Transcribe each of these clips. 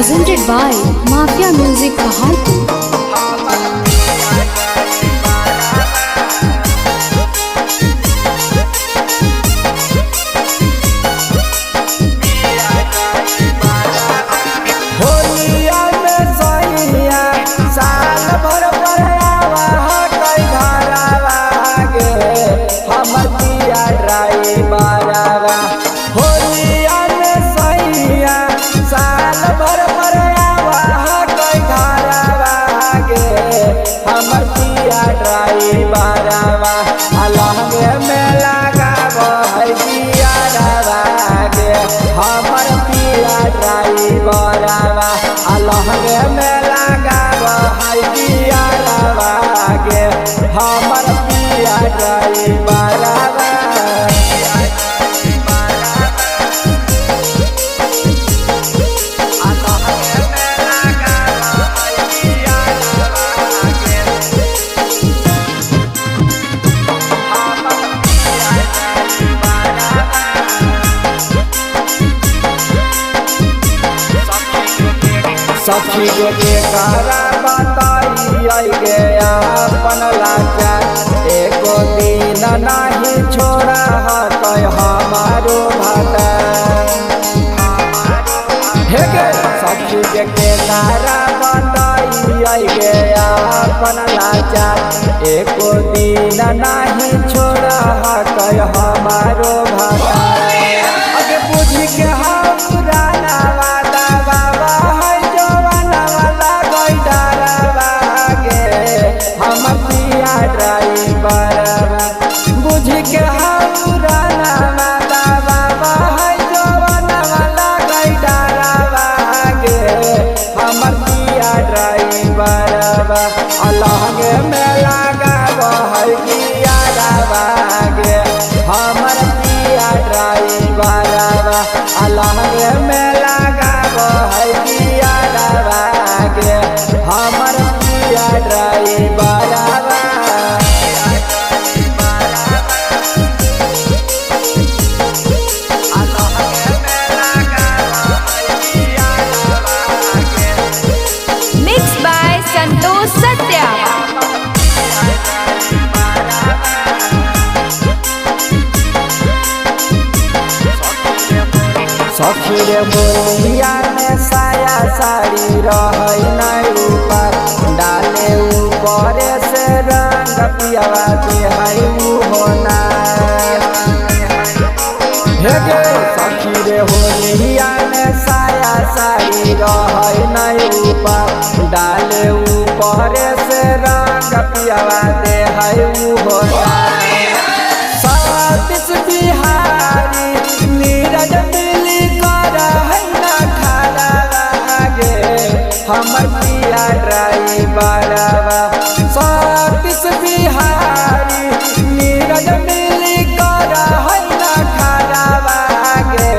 presented by Mafia Music Pahalpur. हमर पिया ड्राइवरवा अलहगे में लगाव है दियारवा गे हमर पिया ड्राइवरवा सखी के करा बताइए गे अपन लाचार एको दिन नहीं छोड़ा है हमारो भाटा हे गे सखी के करा बताइए गे अपन लाचार एको दिन नहीं छोड़ा है हमारो भाटा अगे बुझी के पुराना वादा बाबा ड्राइवरवा बुझ के पुराना माता बाबा है जवाना वाला गैडरवा गे हमर पिया ड्राइवरवा अलहगे में लगाव है दियारवा गे हमर पिया ड्राइवरवा अलहगे में लगाव है दियारवा गे हमर पिया ड्राइवरवा सखी रे बोलिया में साया साड़ी रही नहीं ऊपर डाले ऊपर से रंग पियावा दे है होना हे गे सखी रे बोलिया में साया साड़ी रही नहीं ऊपर डाले ऊपर से रंग पियावा दे है होना सतीश बिहारी नीरज हमर पिया ड्राइवरवा सतीश बिहारी नीरज मिली कर है ना खराबा गे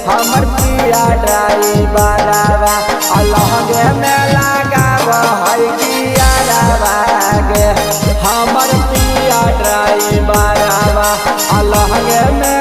हमर पिया ड्राइवरवा अलहगे में लगाव है दियारवा गे हमर पिया ड्राइवरवा अलहगे में